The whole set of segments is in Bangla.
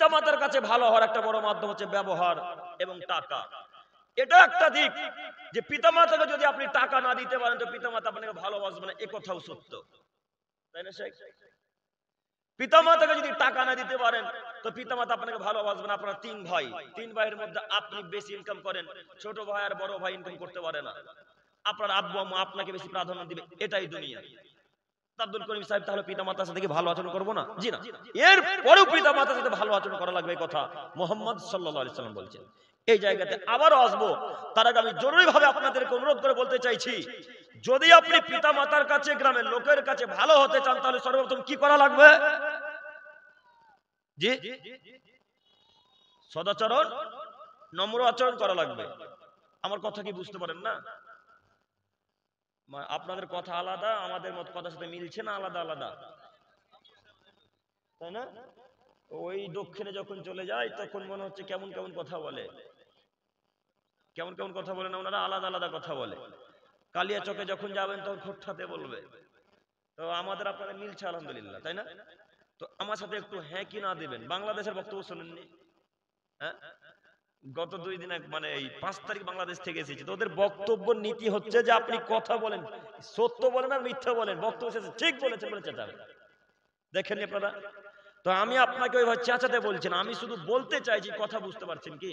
পিতামাতার কাছে ভালো হওয়ার একটা বড় মাধ্যম হচ্ছে ব্যবহার এবং টাকা। এটা একটা দিক যে পিতামাতাকে যদি আপনি টাকা না দিতে পারেন তো পিতামাতা আপনাকে ভালোবাসবে না, এ কথাও সত্য, তাই না শেখ? পিতামাতাকে যদি টাকা না দিতে পারেন তো পিতামাতা আপনাকে ভালোবাসবে না। আপনারা তিন ভাইয়ের মধ্যে আপনি বেশি ইনকাম করেন, ছোট ভাই আর বড় ভাই ইনকাম করতে পারে না, আপনার আব্বু আম্মা আপনাকে বেশি প্রাধান্য দিবে, এটাই দুনিয়া। আব্দুল করিম সাহেব তাহলে পিতামাতার সাথে কি ভালো আচরণ করবো না? জি না, এর পরেও পিতামাতার সাথে ভালো আচরণ করা লাগবে, এই কথা মুহাম্মদ সাল্লাল্লাহু আলাইহি সাল্লাম বলছেন। এই জায়গাতে আবারও আসবো, তার আগে আমি জরুরি ভাবে আপনাদেরকে অনুরোধ করে বলতে চাইছি, যদি আপনি পিতামাতার কাছে, গ্রামের লোকের কাছে ভালো হতে চান তাহলে সর্বপ্রথম কি করা লাগবে? জি, সদাচরণ, নম্র আচরণ করা লাগবে। আমার কথা কি বুঝতে পারেন না? আপনাদের কথা আলাদা, আমাদের মত কথার সাথে মিলছে না, আলাদা আলাদা, তাই না? ওই দক্ষিণে যখন চলে যায় তখন মনে হচ্ছে কেমন কেমন কথা বলে, কেমন কেমন কথা বলে না, ওনারা আলাদা আলাদা কথা বলে। কালিয়া চকে যখন যাবেন তখন ঠোঁটঠাতে বলবে। তো আমাদের আপনাদের মিলছে আলহামদুলিল্লাহ, তাই না? তো আমার সাথে একটু হ্যাঁ কি না দেবেন। বাংলাদেশের বক্তব্য শোনেননি? হ্যাঁ, গত 2 দিন মানে এই 5 তারিখ বাংলাদেশ থেকে এসেছি, তো ওদের বক্তব্য নীতি হচ্ছে যে আপনি কথা বলেন, সত্য বলেন আর মিথ্যা বলেন, বক্তব্য শেষে ঠিক বলেছেন বলে চেঁচাবেন। দেখেননি আপনারা? তো আমি আপনাকে ওইভাবে চেঁচাতে বলছি না, আমি শুধু বলতে চাইছি, কথা বুঝতে পারছেন কি?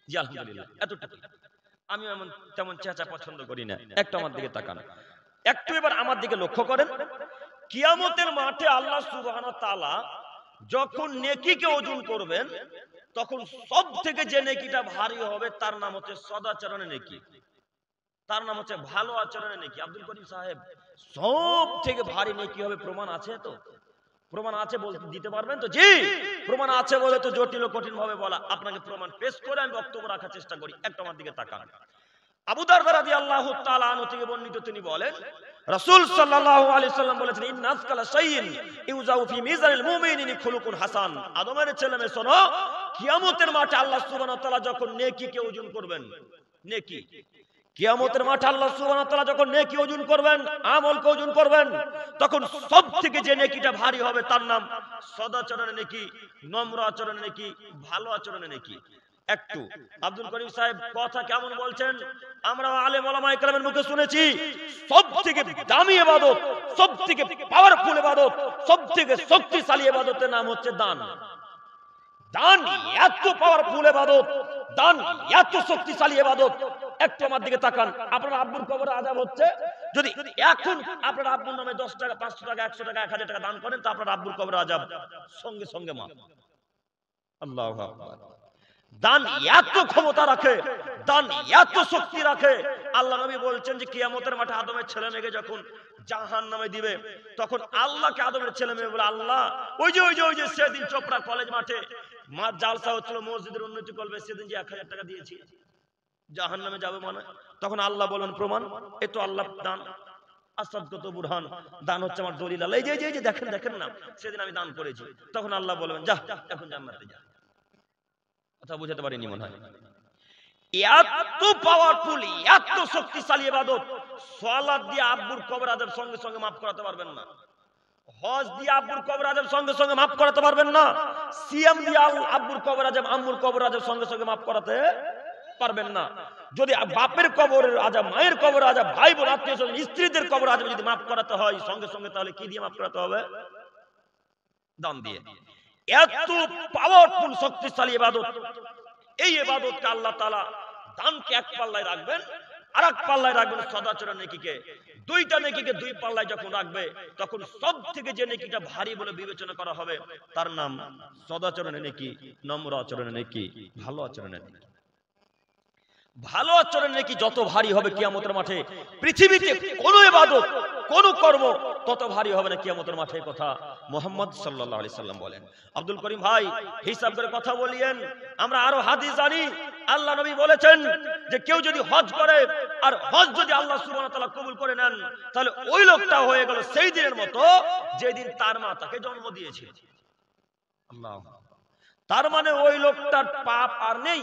জি আলহামদুলিল্লাহ, এতটুকু। আমি এমন তেমন চেঁচা পছন্দ করি না। একটু আমার দিকে তাকান, একটু এবার আমার দিকে লক্ষ্য করেন। কিয়ামতের মাঠে আল্লাহ সুবহানাহু ওয়া তাআলা যখন নেকিকে ওজন করবেন তখন সব থেকে যে নেকিটা ভারী হবে তার নাম হচ্ছে সদাচরণের নেকি, তার নাম হচ্ছে ভালো আচরণের নেকি। আব্দুল করিম সাহেব, সব থেকে ভারী নেকি হবে, প্রমাণ আছে তো? প্রমাণ আছে বলতে দিতে পারবেন তো? জি, প্রমাণ আছে বলে তো জটিল ও কঠিন ভাবে বলা। আপনাকে প্রমাণ পেশ করে আমি বক্তব্য রাখার চেষ্টা করি। একটু আমার দিকে তাকান। আবু দারদা রাদিয়াল্লাহু তাআলা আনহু থেকে বর্ণিত, তিনি বলেন রাসূল সাল্লাল্লাহু আলাইহি সাল্লাম বলেছেন, ইন্নাস কালা শাইইন ইউজাউ ফি মিজানিল মুমিনিন খুলুকুন হাসান। আদমের ছেলেমেয়ে শোনো, কিয়ামতের মাঠে আল্লাহ সুবহানাহু ওয়া তাআলা যখন নেকিকে ওজন করবেন, নেকি, কিয়ামতের মাঠে আল্লাহ সুবহানাহু ওয়া তাআলা যখন নেকি ওজন করবেন, আমলকে ওজন করবেন, তখন সবথেকে যে নেকিটা ভারী হবে তার নাম সদাচরণের নেকি, নম্র আচরণের নেকি, ভালো আচরণের নেকি। একটু আব্দুল করিম সাহেব কথা কেমন বলছেন, আমরা আলেম ওলামা ইকরামের মুখে শুনেছি সবথেকে দামি ইবাদত, সবথেকে পাওয়ারফুল ইবাদত, সবথেকে শক্তিশালী ইবাদতের নাম হচ্ছে দান। দান এত পাওয়ারফুল ইবাদত, দান এত শক্তিশালী ইবাদত। একটু আমার দিকে তাকান। আপনার আব্বুর কবরে আযাব হচ্ছে, যদি এখন আপনার আব্বুর নামে 10 টাকা, 500 টাকা, 100 টাকা, 1000 টাকা দান করেন তো আপনার আব্বুর কবরে আযাব সঙ্গে সঙ্গে মাফ। আল্লাহু আকবার। দান এত ক্ষমতা রাখে, দান এত শক্তি রাখে। আল্লাহ নবী বলছেন যে কিয়ামতের মাঠে আদমের ছেলে মেয়েকে যখন জাহান্নামে দিবে তখন আল্লাহকে আদমের ছেলে মেয়ে বলে, আল্লাহ ওই যে সেদিন চোপড়া কলেজ মাঠে জালসা হচ্ছিল, মসজিদের উন্নতি করবে, সেদিন যে 1000 টাকা দিয়েছি, জাহান্নামে যাবে মানে। তখন আল্লাহ বলেন, প্রমাণ, এ তো আল্লাহ দান, আসাদগত বুরহান, দান হচ্ছে আমার দলিল। আল্লাহ এই যে দেখেন না, সেদিন আমি দান করেছি। তখন আল্লাহ বলবেন, যা এখন জান্নাতে যা। কথা বুঝাতে পারিনি মনে হয়। এত পাওয়ারফুল, এত শক্তিশালী ইবাদত, সালাত দিয়ে আব্বুর কবর আযাব সঙ্গে সঙ্গে মাফ করাতে পারবেন না, হজ দিয়ে আব্বুর কবর আযাব সঙ্গে সঙ্গে মাফ করাতে পারবেন না, সিয়াম দিয়ে আব্বুর কবর আযাব, আম্মুর কবর আযাব সঙ্গে সঙ্গে মাফ করাতে পারবেন না। যদি বাপের কবরের আযাব, মায়ের কবর আযাব, ভাই বোন আত্মীয় স্বজন স্ত্রীদের কবর আযাব যদি মাফ করাতে হয় সঙ্গে সঙ্গে, তাহলে কি দিয়ে মাফ করাতে হবে? দান দিয়ে। এত পাওয়ারফুল শক্তিশালী ইবাদত, এই ইবাদতকে আল্লাহ তাআলা দানকে এক পাল্লায় রাখবেন, আর এক পাল্লায় রাখবেন সদাচরণ নেকিকে। দুইটা নেকিকে দুই পাল্লায় যখন রাখবে তখন সব থেকে যে নেকিটা ভারী বলে বিবেচনা করা হবে তার নাম সদাচরণের নেকি, নম্র আচরণের নেকি, ভালো আচরণের নেকি। ভালো আচরণ নাকি যত ভারী হবে কিয়ামতের মাঠে, পৃথিবীতে কোন ইবাদত, কোন কর্ম তত ভারী হবে না কিয়ামতের মাঠে, কথা মুহাম্মদ সাল্লাল্লাহু আলাইহি সাল্লাম বলেন। আব্দুল করিম ভাই হিসাব করে কথা বলিয়েন, আমরা আরো হাদিস জানি। আল্লাহ নবী বলেছেন যে কেউ যদি হজ করে আর হজ যদি আল্লাহ সুবহানাহু ওয়া তাআলা কবুল করে নেন তাহলে ওই লোকটা হয়ে গেল সেই দিনের মতো যেদিন তার মা তাকে জন্ম দিয়েছে। আল্লাহ, তার মানে ওই লোকটার পাপ আর নেই,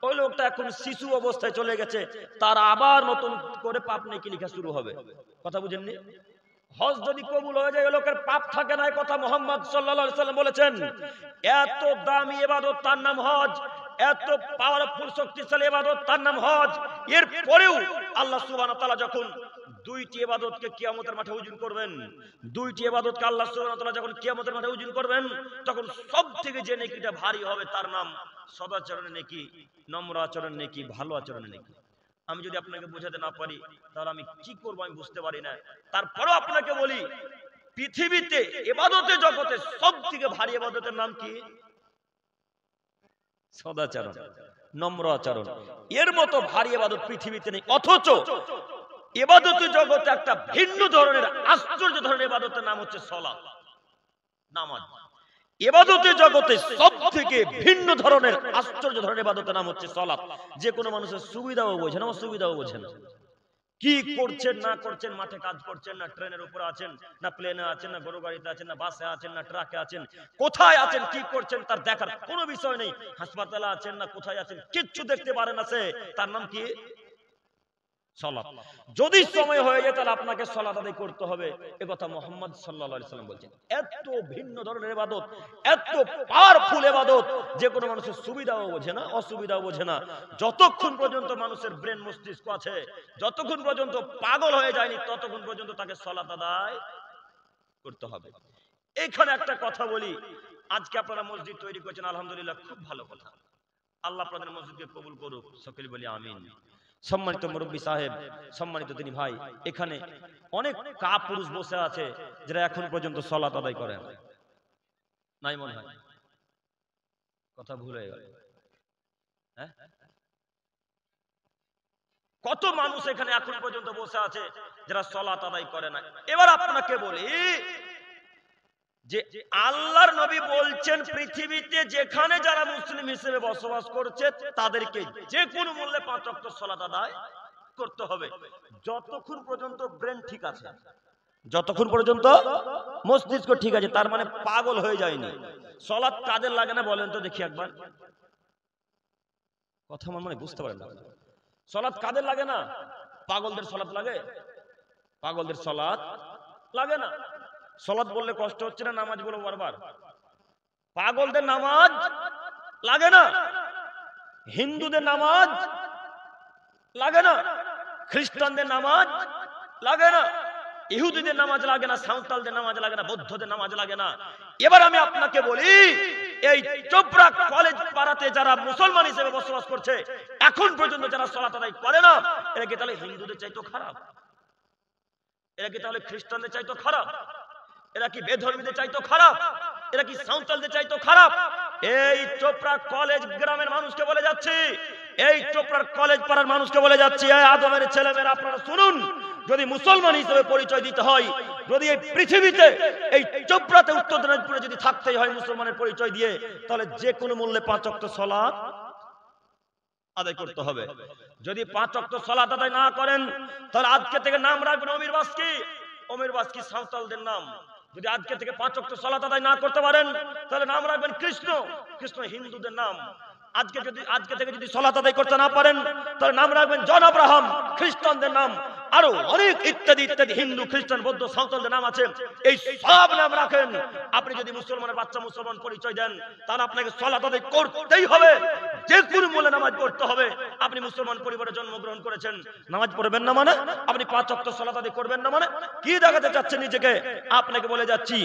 ওই লোকটা এখন শিশু অবস্থায় চলে গেছে, তার আবার নতুন করে পাপ নেকি লেখা শুরু হবে। কথা বুঝেননি? হজ যদি কবুল হয়ে যায় লোকের পাপ থাকে না, এই কথা মুহাম্মদ সাল্লাল্লাহু আলাইহি সাল্লাম বলেছেন। এত দামি ইবাদত তার নাম হজ, এত পাওয়ারফুল শক্তিশালী ইবাদত তার নাম হজ। এর পরেও আল্লাহ সুবহানাহু ওয়া তাআলা যখন দুইটি ইবাদতকে কিয়ামতের মাঠে ওজন করবেন, দুইটি ইবাদতকে আল্লাহ সুবহানাহু ওয়া তাআলা যখন কিয়ামতের মাঠে ওজন করবেন, তখন সবথেকে যে নেকিটা ভারী হবে তার নাম সদাচরণের নেকি, নম্র আচরণের নেকি, ভালো আচরণের নেকি। আমি যদি আপনাকে বোঝাতে না পারি তাহলে আমি কি করবো আমি বুঝতে পারি না। তারপরেও আপনাকে বলি, পৃথিবীতে ইবাদতের জগতে সবথেকে ভারী ইবাদতের নাম কি? সদাচরণ, নম্র আচরণ। এর মতো ভারী ইবাদত পৃথিবীতে নেই। অথচ ইবাদতের জগতে একটা ভিন্ন ধরনের আশ্চর্য ধরনের ইবাদতের নাম হচ্ছে সালাত, নামাজ। ইবাদতের জগতে সবথেকে ভিন্ন ধরনের আশ্চর্য ধরনের ইবাদতের নাম হচ্ছে সালাত। যে কোনো মানুষের সুবিধাও বোঝে না, অসুবিধাও বোঝে না। কি করছেন না করছেন, মাঠে কাজ করছেন না ট্রেনের উপরে আছেন না প্লেনে আছেন না গরু গাড়িতে আছেন না বাসে আছেন না ট্রাকে আছেন, কোথায় আছেন কি করছেন তার দেখার কোনো বিষয় নেই। হাসপাতালে আছেন না কোথায় আছেন কিচ্ছু দেখতে পারেন না, সে তার নাম কি? সালাত। যদি সময় হয়ে যায় তাহলে আপনাকে সালাত আদায় করতে হবে, এ কথা মুহাম্মদ সাল্লাল্লাহু আলাইহি সাল্লাম বলেছেন। এত ভিন্ন ধরনের ইবাদত, এত পাওয়ারফুল ইবাদত, যে কোনো মানুষের সুবিধাও বোঝে না, অসুবিধাও বোঝে না। যতক্ষণ পর্যন্ত মানুষের ব্রেন মস্তিষ্ক আছে, যতক্ষণ পর্যন্ত পাগল হয়ে যায়নি, ততক্ষণ পর্যন্ত তাকে সালাত আদায় করতে হবে। এখানে একটা কথা বলি, আজকে আপনারা মসজিদ তৈরি করেছেন, আলহামদুলিল্লাহ, খুব ভালো কথা। আল্লাহ আপনাদের মসজিদকে কবুল করুক, সকলে বলি আমিন। সম্মানিত মুরব্বী সাহেব, সম্মানিত তিনি ভাই, এখানে অনেক কাপুরুষ বসে আছে যারা এখন পর্যন্ত সালাত আদায় করে নাই, মনে হয় কথা ভুল হয়ে গেল। হ্যাঁ, কত মানুষ এখানে এখন পর্যন্ত বসে আছে যারা সালাত আদায় করে না। এবার আপনাকে বলি যে আল্লাহর নবী বলছেন পৃথিবীতে যেখানে যারা মুসলিম হিসেবে বসবাস করছে তাদেরকে যে কোনো মূল্যে 5 ওয়াক্ত সালাত আদায় করতে হবে, যতক্ষণ পর্যন্ত ব্রেন ঠিক আছে, যতক্ষণ পর্যন্ত মস্তিষ্ক ঠিক আছে, তার মানে পাগল হয়ে যায়নি। সালাত কাদের লাগে না বলেন তো দেখি একবার, কথা মানে বুঝতে পারেন না। সালাত কাদের লাগে না? পাগলদের সালাত লাগে? পাগলদের সালাত লাগে না। সালাত বললে কষ্ট হচ্ছে না? নামাজ বলো বারবার। পাগলদের নামাজ লাগে না, হিন্দুদের নামাজ লাগে না, খ্রিস্টানদের নামাজ লাগে না, ইহুদিদের নামাজ লাগে না, সাঁওতালদের নামাজ লাগে না, বৌদ্ধদের নামাজ লাগে না। এবার আমি আপনাকে বলি, এই চোপড়া কলেজ পাড়াতে যারা মুসলমান হিসেবে বসবাস করছে এখন পর্যন্ত যারা সালাত আদায় করে না, এরা কি তাহলে হিন্দুদের চাইতো খারাপ? এরা কি তাহলে খ্রিস্টানদের চাইতো খারাপ? এরা কি বেধর্মীদের চাইতো খারাপ? এরা কি সাঁওতালদের চাইতো খারাপ? এই চোপড়া কলেজ গ্রামের মানুষকে বলে যাচ্ছি, এই চোপড়ার কলেজ পাড়ার মানুষকে বলে যাচ্ছি, এই আদমের ছেলেমেয়েরা আপনারা শুনুন, যদি মুসলমান হিসেবে পরিচয় দিতে হয়, যদি এই পৃথিবীতে এই চোপড়াতে উত্তর দিনাজপুরে যদি থাকতেই হয় মুসলমানের পরিচয় দিয়ে, তাহলে যে কোনো মূল্যে 5 ওয়াক্ত সালাত আদায় করতে হবে। যদি 5 ওয়াক্ত সালাত আদায় না করেন তাহলে আজকে থেকে নাম রাখবেন অমির বাস্কি। অমির বাস্কি সাঁওতালদের নাম। যদি আজকে থেকে 5 ওয়াক্ত সালাত আদায় না করতে পারেন তাহলে নাম রাখবেন কৃষ্ণ। কৃষ্ণ হিন্দুদের নাম। আজকে থেকে যদি সালাত আদায় করতে না পারেন তাহলে নাম রাখবেন জন আব্রাহাম, খ্রিস্টানদের নাম। আরো অনেক ইত্যাদি ইত্যাদি হিন্দু, খ্রিস্টান, বৌদ্ধ, সাঁওতালদের নাম আছে, এই সব নাম রাখেন। আপনি যদি মুসলমানের বাচ্চা মুসলমান পরিচয় দেন তাহলে আপনাকে সালাত আদায় করতেই হবে, যে কোনো মূল্যে নামাজ পড়তে হবে। আপনি মুসলমান পরিবারে জন্মগ্রহণ করেছেন, নামাজ পড়বেন না মানে? আপনি 5 ওয়াক্ত সালাত আদায় করবেন না মানে? কি দেখাতে চাচ্ছেন নিজেকে? আপনাকে বলে যাচ্ছি,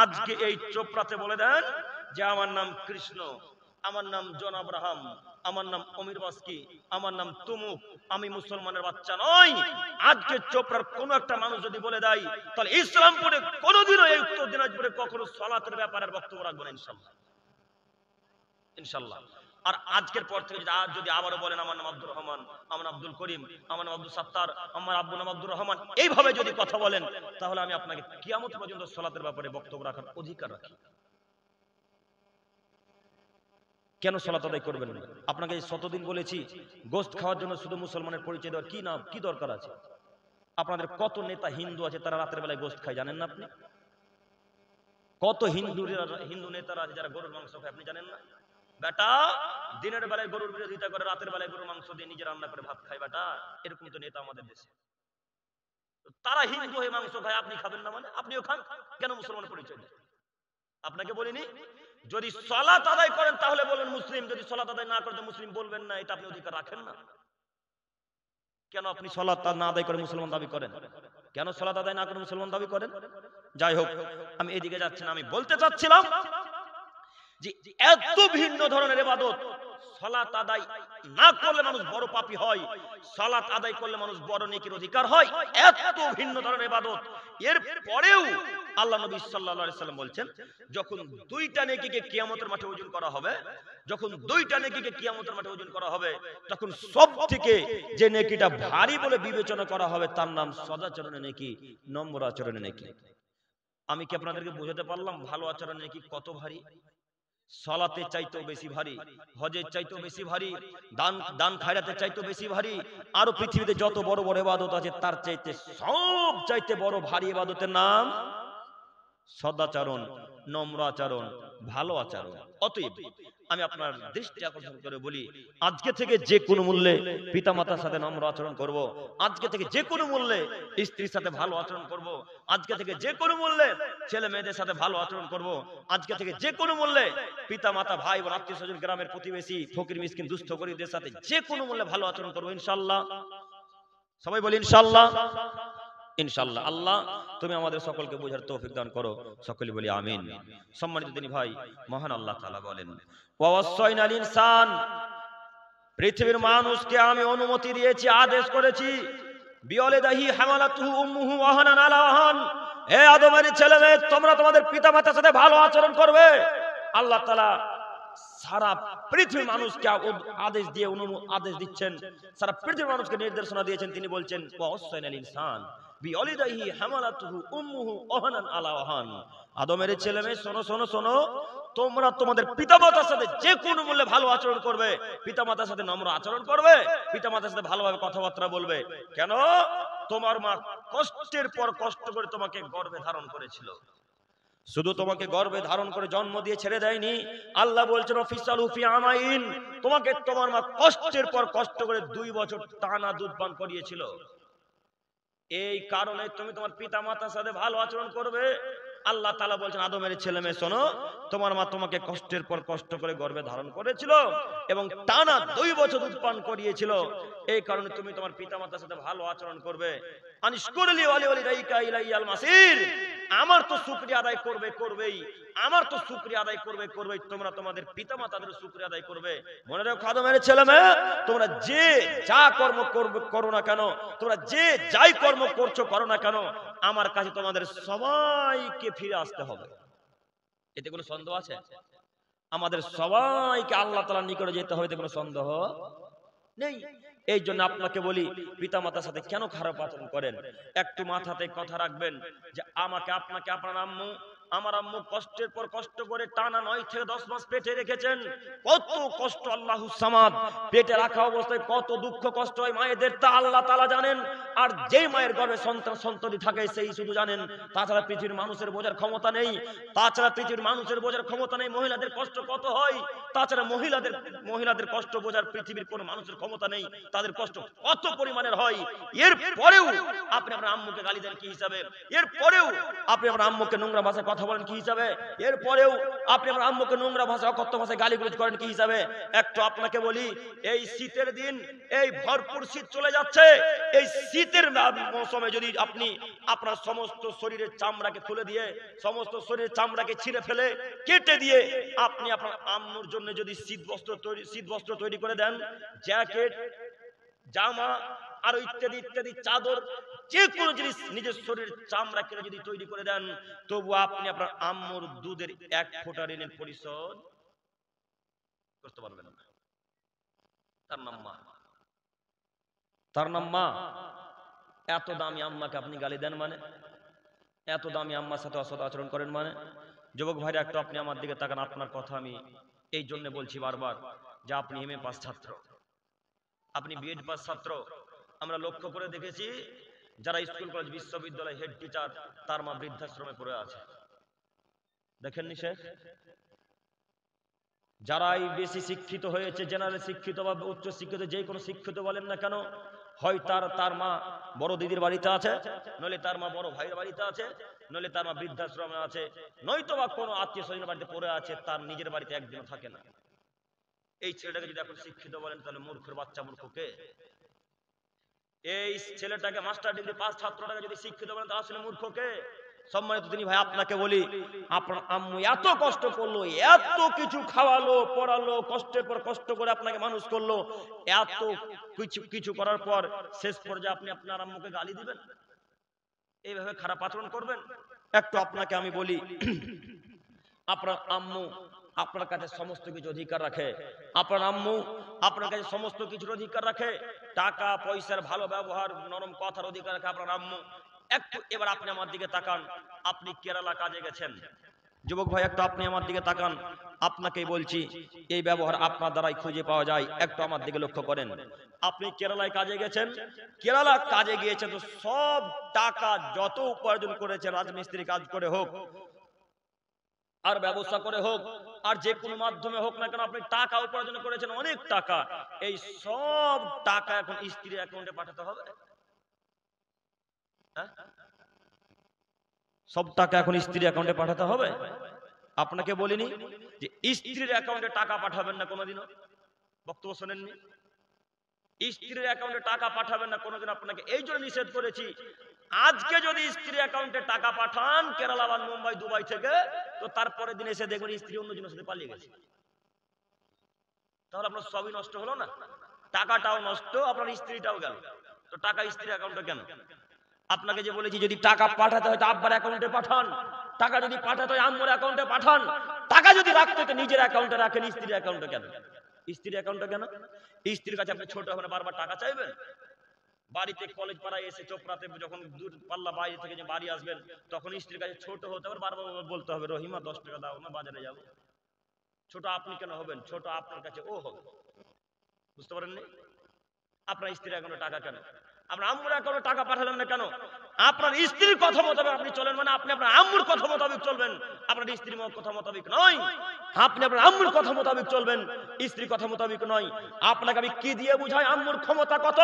আজকে এই চোপড়াতে বলে দেন যে আমার নাম কৃষ্ণ, আমার নাম জন আব্রাহাম, আমার নাম অমির বাস্কি, আমার নাম তুমুক, আমি মুসলমানের বাচ্চা নই। আজকে চোপড়ার কোন একটা মানুষ যদি বলে দেয় তাহলে ইসলামপুরে কোনোদিনও এই উত্তর দিনাজপুরে কখনো সালাতের ব্যাপারে বক্তব্য রাখবো না ইনশাআল্লাহ, ইনশাআল্লাহ। আর আজকের পর থেকে যদি আবারও বলেন আমার নাম আব্দুর রহমান, আমার নাম আব্দুল করিম, আমার নাম আব্দুল সাত্তার, আমার আব্বু নাম আব্দুর রহমান, এইভাবে যদি কথা বলেন তাহলে আমি আপনাকে কিয়ামত পর্যন্ত সালাতের ব্যাপারে বক্তব্য রাখার অধিকার রাখি। কেন সালাত আদায় করবেন না? আপনাকে শতদিন বলেছি, গোশত খাওয়ার জন্য শুধু মুসলমানের পরিচয় দেওয়ার কি দরকার আছে? আপনাদের কত নেতা হিন্দু আছে তারা রাতের বেলায় গোশত খায় জানেন না আপনি? কত হিন্দু নেতারা আছে যারা গরুর মাংস খায় আপনি জানেন না? বেটা দিনের বেলায় গরুর বিরোধিতা করে, রাতের বেলায় গরুর মাংস দিয়ে নিজে রান্না করে ভাত খায়। বেটা এরকম তো নেতা আমাদের দেশে। তারা হিন্দু হয়ে মাংস খায়, আপনি খাবেন না মানে? আপনিও খান, কেন মুসলমানের পরিচয় দেন? আপনাকে বলিনি যদি সালাত আদায় করেন তাহলে বলবেন মুসলিম, যদি সালাত আদায় না করেন মুসলিম বলবেন না, এটা আপনি অধিকার রাখেন না? কেন আপনি সালাত না আদায় করে মুসলমান দাবি করেন? কেন সালাত আদায় না করে মুসলমান দাবি করেন? যাই হোক, আমি এদিকে যাচ্ছি না। আমি বলতে চাচ্ছিলাম যে এত ভিন্ন ধরনের ইবাদত, সালাত আদায় না করলে মানুষ বড় পাপী হয়, সালাত আদায় করলে মানুষ বড় নেকির অধিকার হয়। এত ভিন্ন ধরনের ইবাদত, এর পরেও আল্লাহ নবী সাল্লাল্লাহু আলাইহি সাল্লাম বলছেন, যখন দুইটা নেকিকে কিয়ামতের মাঠে ওজন করা হবে, যখন দুইটা নেকিকে কিয়ামতের মাঠে ওজন করা হবে, তখন সবথেকে যে নেকিটা ভারী বলে বিবেচনা করা হবে তার নাম সদাচরণের নেকি, নম্র আচরণের নেকি। আমি কি আপনাদেরকে বোঝাতে পারলাম ভালো আচরণের নেকি কত ভারী? সালাতের চাইতেও বেশি ভারী, হজের চাইতেও বেশি ভারী, দান খায়রাতের চাইতেও বেশি ভারী। আরো পৃথিবীতে যত বড় বড় ইবাদত আছে তার চাইতে সব চাইতে বড় ভারী ইবাদতের নাম সদাচরণ, নম্র আচরণ, ভালো আচরণ। অতএব আমি আপনার দৃষ্টি আকর্ষণ করে বলি, আজকে থেকে যে কোনো মূল্যে পিতামাতার সাথে নম্র আচরণ করব, আজকে থেকে যে কোনো মূল্যে স্ত্রীর সাথে ভালো আচরণ করব, আজকে থেকে যে কোনো মূল্যে ছেলে মেয়েদের সাথে ভালো আচরণ করব, আজকে থেকে যে কোনো মূল্যে পিতামাতা, ভাই বোন, আত্মীয় স্বজন, গ্রামের প্রতিবেশী, ফকির মিসকিন, দুস্থ গরীবদের সাথে যে কোনো মূল্যে ভালো আচরণ করব ইনশাআল্লাহ। সবাই বলি ইনশাআল্লাহ। ইনশাআল্লাহ। আল্লাহ তুমি আমাদের সকলকে বোঝার তৌফিক দান করো, সকলে বলি আমিন। সম্মানিত দিনী ভাই, মহান আল্লাহ তাআলা বলেন, ওয়াসাইনাল ইনসান, পৃথিবীর মানুষকে আমি অনুমতি দিয়েছি, আদেশ করেছি, বিওয়ালিদাহি হামালাতুহু উম্মুহু ওয়াহানান আলা ওয়াহান, হে আদমের ছেলে মেয়ে তোমরা তোমাদের পিতামাতার সাথে ভালো আচরণ করবে। আল্লাহ তাআলা সারা পৃথিবীর মানুষকে আদেশ দিয়ে আদেশ দিচ্ছেন, সারা পৃথিবীর মানুষকে নির্দেশনা দিয়েছেন। তিনি বলছেন ওয়াসাইনাল ইনসান বিওয়ালিদাহি হামালাতুহু উম্মুহু ওয়াহানান আলা ওয়াহান, আদমের ছেলে মেয়ে শোনো শোনো শোনো, তোমরা তোমাদের পিতামাতার সাথে যে কোনো মূল্যে ভালো আচরণ করবে, পিতামাতার সাথে নম্র আচরণ করবে, পিতামাতার সাথে ভালোভাবে কথাবার্তা বলবে। কেন? তোমার মা কষ্টের পর কষ্ট করে তোমাকে গর্ভে ধারণ করেছিল, শুধু তোমাকে গর্ভে ধারণ করে জন্ম দিয়ে ছেড়ে দেয়নি। আল্লাহ বলছেন অফিসাল উফি আমাইন, তোমাকে তোমার মা কষ্টের পর কষ্ট করে 2 বছর টানা দুধ পান করিয়েছিল। এই কারণে তুমি তোমার পিতা মাতার সাথে ভালো আচরণ করবে। আল্লাহ তাআলা বলছেন আদমের ছেলে মেয়ে শোনো, তোমার মা তোমাকে কষ্টের পর কষ্ট করে গর্ভে ধারণ করেছিল এবং টানা 2 বছর দুধ পান করিয়েছিল। এই কারণে তুমি তোমার পিতা মাতার সাথে ভালো আচরণ করবে। আনিশকুরলি ওয়ালিওয়ালিদাইকা ইলাইয়াল মাসির, আমার তো শুকরিয়া আদায় করবেই, আমার তো শুকরিয়া আদায় করবেই, তোমরা তোমাদের পিতা মাতাদের শুকরিয়া আদায় করবে। মনে রাখো আদমের ছেলে মেয়ে, তোমরা যে যা কর্ম করো না কেন, তোমরা যে যাই কর্ম করছো করো না কেন, আমার কাছে তোমাদের সবাইকে ফিরে আসতে হবে। এতে কোনো সন্দেহ আছে? আমাদের সবাইকে আল্লাহ তাআলার নিকটে যেতে হবে, এতে কোনো সন্দেহ নেই। এই জন্য আপনাকে বলি, পিতা মাতার সাথে কেন খারাপ আচরণ করেন, একটু মাথাতে কথা রাখবেন যে আমাকে আপনাকে আপনার আম্মু, আমার আম্মু কষ্টের পর কষ্ট করে টানা 9 থেকে 10 মাস পেটে রেখেছেন। কত কষ্ট আল্লাহু সামাদ, পেটে রাখা অবস্থায় কত দুঃখ কষ্ট হয় মায়েদের তা আল্লাহ তাআলা জানেন। আর যেই মায়ের গর্ভে সন্তানই থাকে সেই শুধু জানেন। তাছাড়া পৃথিবীর মানুষের বোঝার ক্ষমতা নেই, তাছাড়া পৃথিবীর মানুষের বোঝার ক্ষমতা নেই মহিলাদের কষ্ট কত হয়, তাছাড়া মহিলাদের কষ্ট বোঝার পৃথিবীর কোনো মানুষের ক্ষমতা নেই, তাদের কষ্ট কত পরিমাণের হয়। এরপরেও আপনি আপনার আম্মুকে গালি দেন কি হিসাবে? এরপরেও আপনি আপনার আম্মুকে নোংরা ভাষায় কথা বলেন কি হিসাবে? এরপরেও আপনি আপনার আম্মুকে নোংরা ভাষা, অকথ্য ভাষায় গালিগালাজ করেন কি হিসাবে? একটু আপনাকে বলি, এই শীতের দিন, এই ভরপুর শীত চলে যাচ্ছে, এই শীতের মৌসুমে যদি আপনি আপনার সমস্ত শরীরের চামড়াকে তুলে দিয়ে, সমস্ত শরীরের চামড়াকে ছিঁড়ে ফেলে কেটে দিয়ে আপনি আপনার আম্মুর জন্য যদি শীত বস্ত্র তৈরি করে দেন, জ্যাকেট, জামা আরো ইত্যাদি ইত্যাদি, চাদর, যে কোনো জিনিস নিজের শরীরের চামড়া কেটে যদি তৈরি করে দেন, তবু আপনি আপনার আম্মুর দুধের 1 ফোঁটা ঋণের পরিশোধ করতে পারবেন না। তার নাম মা, তার নাম মা। এত দামি আম্মাকে আপনি গালি দেন মানে, এত দামি আম্মার সাথে অসৎ আচরণ করেন মানে। যুবক ভাইরা একটু আপনি আমার দিকে তাকান। আপনার কথা আমি এই জন্য বলছি বারবার যে আপনি এমএ পাস ছাত্র, আপনি বিএড পাস ছাত্র। আমরা লক্ষ্য করে দেখেছি যারা স্কুল কলেজ বিশ্ববিদ্যালয় হেড টিচার, তার মা বৃদ্ধাশ্রমে পড়ে আছে, দেখেননি শেখ? যারাই বেশি শিক্ষিত হয়েছে, জেনারেল শিক্ষিত বা উচ্চ শিক্ষিত, যে কোনো শিক্ষিত বলেন না কেন, হয় তার মা বড় দিদির বাড়িতে আছে, নইলে তার মা বড় ভাইয়ের বাড়িতে আছে, নইলে তার মা বৃদ্ধাশ্রমে আছে, নয়তো বা কোনো আত্মীয় স্বজনের বাড়িতে পড়ে আছে, তার নিজের বাড়িতে একদিনও থাকে না। এই ছেলেটাকে যদি এখন শিক্ষিত বলেন তাহলে মূর্খের বাচ্চা মূর্খকে। এই ছেলেটাকে মাস্টার ডিগ্রি পাস ছাত্রটাকে যদি শিক্ষিত বলেন তাহলে আসলে মূর্খকে। সম্মানিত তিনি ভাই, আপনাকে বলি, আপনার আম্মু এত কষ্ট করলো, এত কিছু খাওয়ালো পড়ালো, কষ্টের পর কষ্ট করে আপনাকে মানুষ করলো, এত কিছু করার পর শেষ পর্যায়ে আপনি আপনার আম্মুকে গালি দিবেন, এইভাবে খারাপ আচরণ করবেন? একটু আপনাকে আমি বলি, আপনার আম্মু আপনার কাছে সমস্ত কিছু অধিকার রাখে, আপনার আম্মু আপনার কাছে সমস্ত কিছুর অধিকার রাখে, টাকা পয়সার ভালো ব্যবহার, নরম কথার অধিকার রাখে আপনার আম্মু। একটু এবার আপনি আমার দিকে তাকান, আপনি কেরালা কাজে গেছেন, যুবক ভাই একটু আপনি আমার দিকে তাকান, আপনাকেই বলছি এই ব্যবহার আপনার দ্বারাই খুঁজে পাওয়া যায়। একটু আমার দিকে লক্ষ্য করেন, আপনি কেরালায় কাজে গেছেন, কেরালা কাজে গিয়েছেন তো সব টাকা যত উপার্জন করেছেন, রাজমিস্ত্রি কাজ করে হোক আর ব্যবসা করে হোক আর যে কোনো মাধ্যমে হোক না কেন, আপনি টাকা উপার্জন করেছেন অনেক টাকা, এই সব টাকা এখন স্ত্রীর অ্যাকাউন্টে পাঠাতে হবে? হ্যাঁ, সব টাকা এখন স্ত্রীর অ্যাকাউন্টে পাঠাতে হবে? আপনাকে বলিনি যে স্ত্রীর অ্যাকাউন্টে টাকা পাঠাবেন না কোনোদিনও? বক্তব্য শোনেননি? স্ত্রীর অ্যাকাউন্টে টাকা পাঠাবেন না কোনোদিন, আপনাকে এই জন্য নিষেধ করেছি। আজকে যদি স্ত্রীর অ্যাকাউন্টে টাকা পাঠান কেরালা বা মুম্বাই দুবাই থেকে, তো তারপরে দিন এসে দেখবেন স্ত্রী অন্যজনের সাথে পালিয়ে গেছে, তাহলে আপনার সবই নষ্ট হলো না? টাকাটাও নষ্ট, আপনার স্ত্রীটাও গেল। তো টাকা স্ত্রীর অ্যাকাউন্টে কেন? আপনাকে যে বলেছি যদি টাকা পাঠাতে হয় তো আব্বার অ্যাকাউন্টে পাঠান, টাকা যদি পাঠাতে হয় আম্মুর অ্যাকাউন্টে পাঠান, টাকা যদি রাখতে হয় নিজের অ্যাকাউন্টে রাখেন, স্ত্রীর অ্যাকাউন্টে কেন? স্ত্রীর অ্যাকাউন্টে কেন? স্ত্রীর কাছে আপনি ছোট হবেন বারবার টাকা চাইবেন? বাড়িতে কলেজ পাড়ায় এসে চোপড়াতে যখন দূর পাল্লা বাইরে থেকে যে বাড়ি আসবেন, তখন স্ত্রীর কাছে ছোট হতে হবে, বারবার বলতে হবে রহিমা 10 টাকা দাও না, বাজারে যাবো। ছোট আপনি কেন হবেন? ছোট আপনার কাছে ও হবে। বুঝতে পারেননি? আপনার স্ত্রীর অ্যাকাউন্টে টাকা কেন? আপনার আম্মুর অ্যাকাউন্টে টাকা পাঠালেন না কেন? আপনার স্ত্রীর কথা মোতাবেক আপনি চলেন, মানে আপনি আপনার আম্মুর কথা মোতাবেক চলবেন, আপনার স্ত্রীর কথা মোতাবেক নয়। আপনি আপনার আম্মুর কথা মোতাবেক চলবেন, স্ত্রীর কথা মোতাবেক নয়। আপনাকে আমি কি দিয়ে বুঝাই আম্মুর ক্ষমতা কত?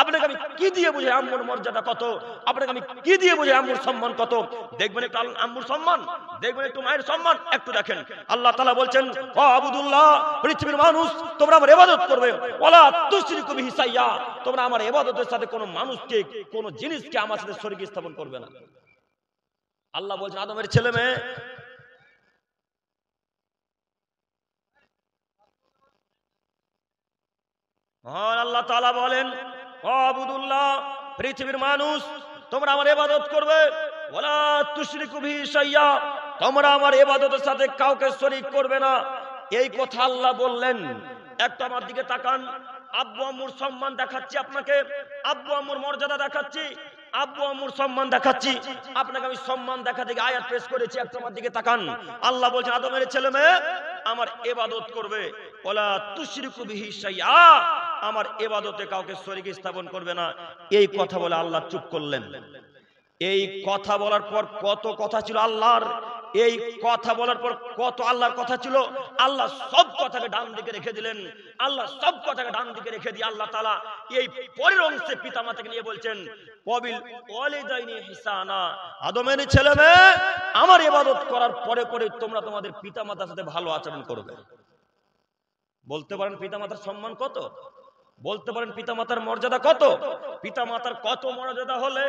আপনাকে আমি কি দিয়ে বুঝাই আম্মুর মর্যাদা কত? আপনাকে আমি কি দিয়ে বুঝাই আম্মুর সম্মান কত? দেখবেন একটু আম্মুর সম্মান, দেখবেন একটু মায়ের সম্মান, একটু দেখেন। আল্লাহ তাআলা বলছেন, ও আবুদুল্লাহ, পৃথিবীর মানুষ তোমরা আমার ইবাদত করবে, ওয়ালা তুশরিকু বিহি শাইয়্যা, তোমরা আমার ইবাদতের সাথে কোনো মানুষকে, কোনো জিনিসকে আমার সাথে শরীক স্থাপন করবে না। আল্লাহ বলছেন আদমের ছেলে মেয়ে, আল্লাহ তাআলা বলেন, ও আবুদুল্লাহ, পৃথিবীর মানুষ তোমরা আমার ইবাদত করবে, ওয়ালা তুশরিকু বিহি শাইয়্যা, তোমরা আমার ইবাদতের সাথে কাউকে শরীক করবে না। এই কথা আল্লাহ বললেন। একটু আমার দিকে তাকান, আব্বু আম্মুর সম্মান দেখাচ্ছি আপনাকে, আব্বু আম্মুর মর্যাদা দেখাচ্ছি, আব্বু আম্মুর সম্মান দেখাচ্ছি আপনাকে। আমি সম্মান দেখা থেকে আয়াত পেশ করেছি, একটু আমার দিকে তাকান। আল্লাহ বলছেন আদমের ছেলে মেয়ে আমার ইবাদত করবে, ওয়ালা তুশরিকু বিহি শাইয়্যা, আমার ইবাদতে কাউকে শরীক স্থাপন করবে না। এই কথা বলে আল্লাহ চুপ করলেন। এই কথা বলার পর কত কথা ছিল আল্লাহর, এই কথা বলার পর কত আল্লাহর কথা ছিল। আল্লাহ সব কথাকে ডান দিকে রেখে দিলেন। আল্লাহ সব কথাকে ডান দিকে রেখে দিয়ে আল্লাহ তাআলা এই পরের অংশে পিতামাতাকে নিয়ে বলছেন, ওয়াবিল ওয়ালিদাইনি ইহসানা, আদমের ছেলে মেয়ে আমার ইবাদত করার পরে পরে তোমরা তোমাদের পিতামাতার সাথে ভালো আচরণ করবে। বলতে পারেন পিতামাতার সম্মান কত? বলতে পারেন পিতামাতার মর্যাদা কত? পিতামাতার কত মর্যাদা হলে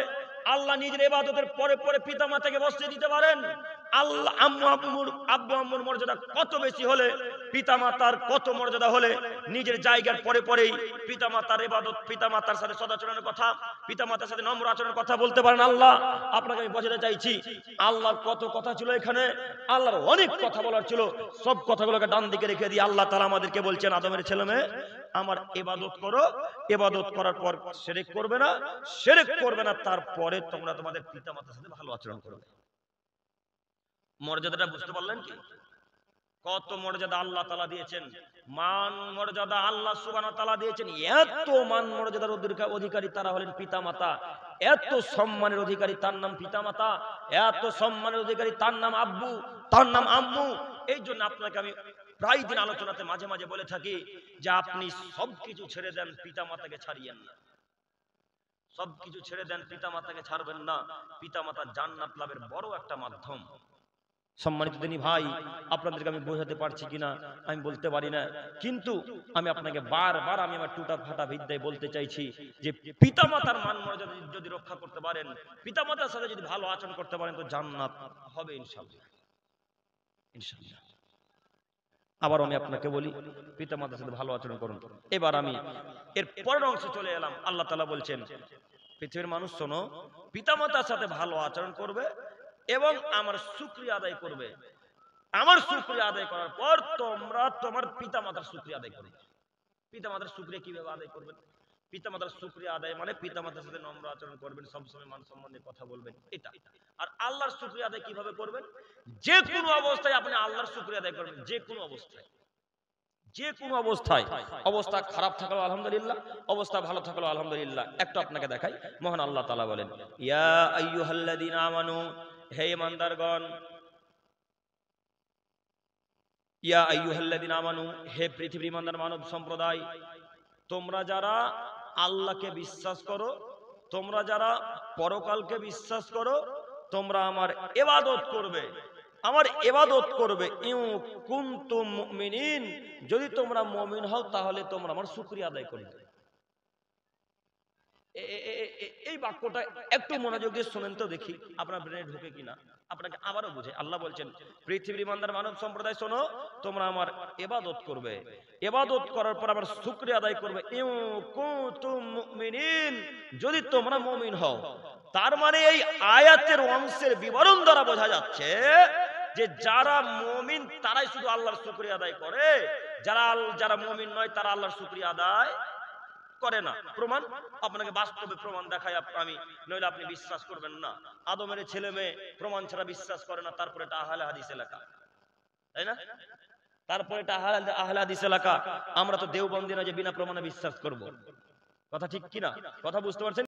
আল্লাহ নিজের ইবাদতের পরে পরে পিতামাতাকে বসিয়ে দিতে পারেন? আল্লাহ আব্বু আম্মুর মর্যাদা কত বেশি হলে, পিতামাতার কত মর্যাদা হলে নিজের জায়গার পরে পরেই পিতামাতার ইবাদত, পিতামাতার সাথে সদাচরণের কথা, পিতামাতার সাথে নম্র আচরণের কথা বলতে পারেন আল্লাহ? আপনাকে আমি বোঝাতে চাইছি আল্লাহর কত কথা ছিল এখানে, আল্লাহর অনেক কথা বলার ছিল। সব কথাগুলোকে ডান দিকে রেখে দিয়ে আল্লাহ তাআলা আমাদেরকে বলছেন আদমের ছেলে মেয়ে আমার ইবাদত করো, ইবাদত করার পর শিরক করবে না, শিরক করবে না, তারপরে তোমরা তোমাদের পিতামাতার সাথে ভালো আচরণ করবে। মর্যাদাটা বুঝতে পারলেন কি? কত মর্যাদা আল্লাহ তাআলা দিয়েছেন, মান মর্যাদা আল্লাহ সুবহানাহু ওয়া তাআলা দিয়েছেন। এত মান মর্যাদার অধিকারী তারা হলেন পিতামাতা, এত সম্মানের অধিকারী তার নাম পিতামাতা, এত সম্মানের অধিকারী তার নাম আব্বু, তার নাম আম্মু। এই জন্য আপনাকে আমি প্রায় দিন আলোচনাতে মাঝে মাঝে বলে থাকি যে আপনি সবকিছু ছেড়ে দেন, পিতামাতাকে ছাড়িয়েন না। সবকিছু ছেড়ে দেন, পিতা মাতাকে ছাড়বেন না। পিতা মাতা জান্নাত লাভের বড় একটা মাধ্যম। সম্মানিত দিনী ভাই, আপনাদেরকে আমি বোঝাতে পারছি কিনা আমি বলতে পারি না, কিন্তু আমি আপনাকে বারবার আমি আমার টুটা ফাটা বিদ্যায় বলতে চাইছি যে পিতামাতার মান মর্যাদা যদি রক্ষা করতে পারেন, পিতামাতার সাথে যদি ভালো আচরণ করতে পারেন, তো জান্নাত হবে ইনশাআল্লাহ, ইনশাআল্লাহ। আবার আমি আপনাকে বলি, পিতামাতার সাথে ভালো আচরণ করুন। এবার আমি এর পরের অংশে চলে এলাম। আল্লাহ তাআলা বলছেন, পৃথিবীর মানুষ শোনো, পিতামাতার সাথে ভালো আচরণ করবে এবং আমার শুকরিয়া আদায় করবে। আমার শুকরিয়া আদায় করার পর তোমরা তোমার পিতামাতার শুকরিয়া আদায় করবে। পিতামাতার শুকরিয়া কিভাবে আদায় করবেন? পিতামাতার শুকরিয়া আদায় মানে পিতামাতার সাথে নম্র আচরণ করবেন, সবসময় মান সম্মানে কথা বলবেন, এটা। আর আল্লাহর শুকরিয়া আদায় কিভাবে করবেন? যে কোনো অবস্থায় আপনি আল্লাহর শুকরিয়া আদায় করবেন, যে কোনো অবস্থায়, যে কোনো অবস্থায়। অবস্থা খারাপ থাকলো আলহামদুলিল্লাহ, অবস্থা ভালো থাকলো আলহামদুলিল্লাহ। একটু আপনাকে দেখাই, মহান আল্লাহ তাআলা বলেন, ইয়া আইয়ুহাল্লাযীনা আমানু, হে ঈমানদারগণ, ইয়া আইয়ুহাল্লাযীনা আমানু, হে পৃথিবীর ঈমানদার মানব সম্প্রদায়, তোমরা যারা আল্লাহকে বিশ্বাস করো, তোমরা যারা পরকালকে বিশ্বাস করো, তোমরা আমার ইবাদত করবে, আমার ইবাদত করবে। ইউ কুনতুম মুমিনিন, যদি তোমরা মুমিন হও তাহলে তোমরা আমার শুকরিয়া আদায় করবে। এই বাক্যটা একটু মনোযোগ দিয়ে শুনেন তো দেখি আপনার ব্রেনে ঢোকে কিনা, আপনাকে আবারও বুঝে। আল্লাহ বলছেন, পৃথিবীর ইমানদার মানব সম্প্রদায় শোনো, তোমরা আমার ইবাদত করবে, ইবাদত করার পর আমার শুকরিয়া আদায় করবে। ইউ কুনতুম মুমিনিন, যদি তোমরা মুমিন হও। তার মানে এই আয়াতের অংশের বিবরণ দ্বারা বোঝা যাচ্ছে যে যারা মুমিন তারাই শুধু আল্লাহর শুকরিয়া আদায় করে, যারা মুমিন নয় তারা আল্লাহর শুকরিয়া আদায় করে না। প্রমাণ আপনাকে বাস্তবে প্রমাণ দেখাই আমি, নইলে আপনি বিশ্বাস করবেন না। আদমের ছেলে মেয়ে প্রমাণ ছাড়া বিশ্বাস করে না, তারপরে এটা আহলে হাদিস এলাকা, তাই না? তারপরে এটা আহলে হাদিস এলাকা। আমরা তো দেওবন্দি না যে বিনা প্রমাণে বিশ্বাস করব। কথা ঠিক কিনা? কথা বুঝতে পারছেন?